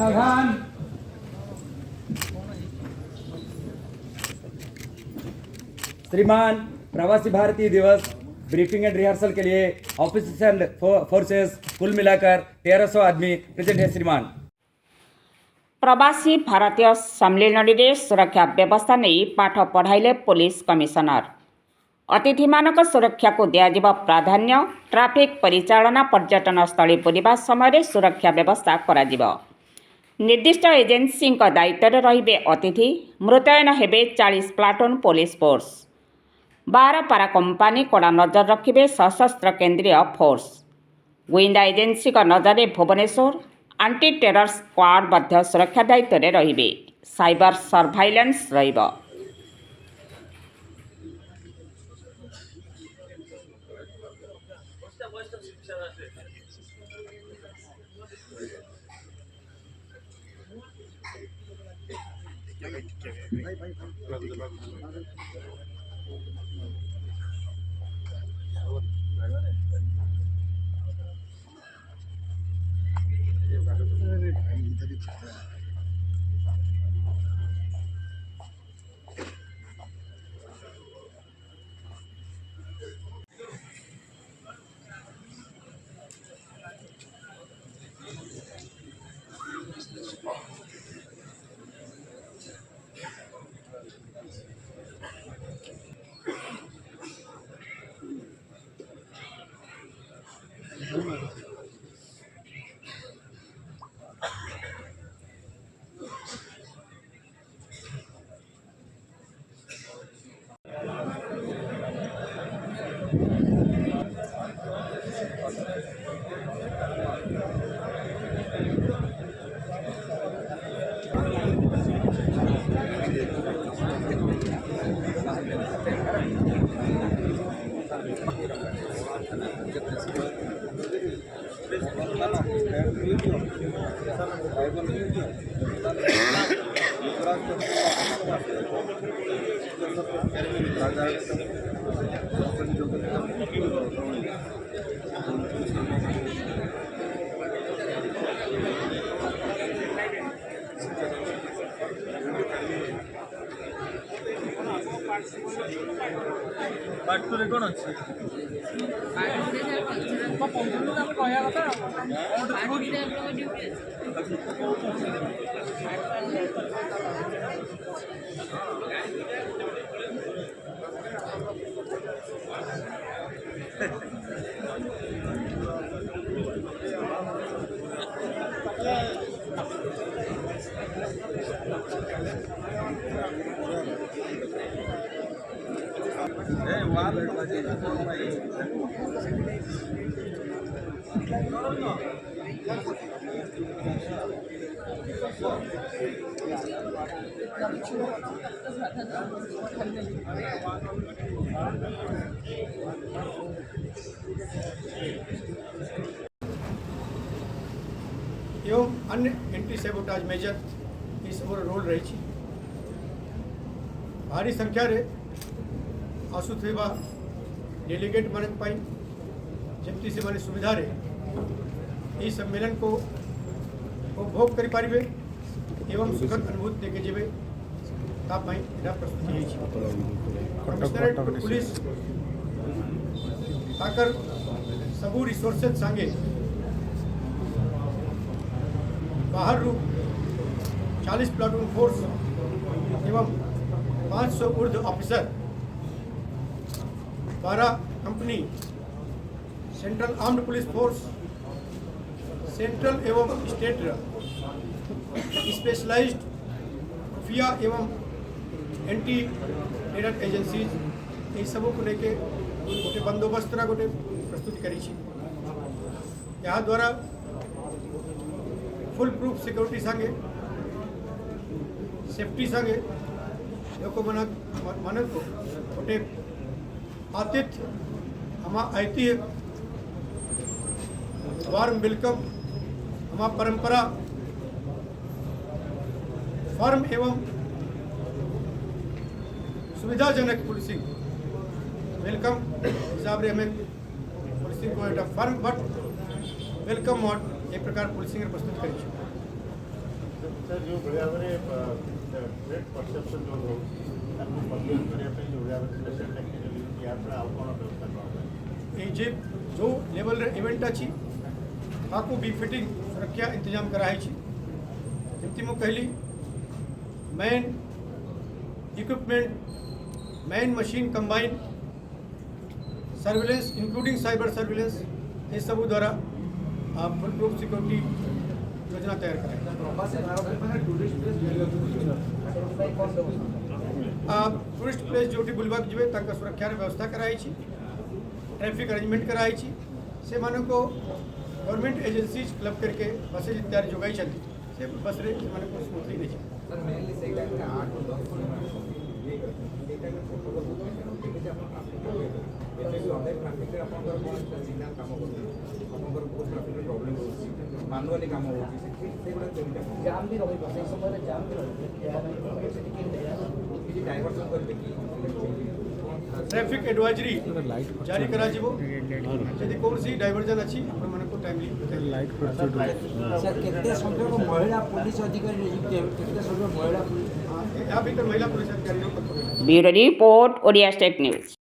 सावधान। श्रीमान, प्रवासी भारतीय दिवस ब्रीफिंग एंड रिहर्सल के लिए ऑफिसर्स एंड फोर्सेस कुल मिलाकर 1300 आदमी प्रेजेंट है श्रीमान। प्रवासी भारतीय सम्मिलन सुरक्षा व्यवस्था नहीं पाठ पढ़ाइले पुलिस कमिशनर अतिथि मानक सुरक्षा को दिया प्राधान्य। ट्राफिक परिचालना पर्यटन स्थली बुलवा समय सुरक्षा व्यवस्था करा निर्दिष्ट एजेन्सी दायित्व रे अतिथि। मुतयन हेबे 40 प्लाटून पुलिस फोर्स। 12 पारा कंपानी कड़ा नजर रखिबे सशस्त्र केंद्रीय फोर्स। गुइंदा एजेन्सी नजर भुवनेश्वर आंटी टेरर स्क्वाड मध्य सुरक्षा दायित्व रे रहिबे। साइबर सर्भाइलेंस रहिबो। एवं अन्य एंटी सेबोटाज मेजर ये सब रोल रही। भारी संख्या रे आसुवा डेलीगेट मान जमती से माने सुविधा रे ये सम्मेलन को उपभोग करि पारिबे एवं सुखद अनुभूति देके जेबे प्रस्तुति कमिश्नरेट पुलिस ताकर सबू रिसोर्सेज संगे बाहर 40 प्लाटून फोर्स एवं 500 ऊर्ध officer 12 company central armed police force central एवं स्टेट स्पेशलाइज्ड खुफिया एवं एंटी टेरर एजेंसीज ये सब को लेके गोटे बंदोबस्त गोटे प्रस्तुति करी। यहाँ द्वारा फुल प्रूफ सिक्योरिटी संगे सेफ्टी संगे लोक मन को गोटे आतिथ्य हमारा ऐतिह्य वार्म वेलकम हमारा परंपरा फर्म एवं सुविधाजनक पुलिसिंग वेलकम हिसाब से हमें पुलिसिंग को फर्म बट वेलकम मोड एक प्रकार पुलिसिंग प्रस्तुत करी। सर जो बड़े थ्रेट परसेप्शन जो रही परसेप्ट करने जो स्पेशल टेक्निकल यूनिट या कौन व्यवस्था करा ये जो लेवल इवेंट अच्छी आपको बीफिटिंग सुरक्षा इंतजाम कराई जमती मु कहली man equipment man machine combine surveillance including cyber surveillance ये सब द्वारा फुल प्रूफ सिक्योरिटी योजना तैयार कराई टूरिस्ट प्लेस जो बुलवाक जीवे तक सुरक्षा व्यवस्था कराई ट्रैफिक अरेंजमेंट कराई से मानक को गवर्नमेंट एजेंसीज क्लब करके बसेज इत्यादि जोगाई चलती से बस रे मानक को स्मूथली नहीं चलती मानुआली काम ट्रैफिक एडवाइजरी जारी करा यदि कौन सी डाइवर्जन अच्छी आपण मानक को टाइमली सर केते संख्यक महिला पुलिस अधिकारी नियुक्त हेबे केते संख्यक महिला पुलिस या भीतर महिला पुलिस अधिकारी bureau report Odia state news.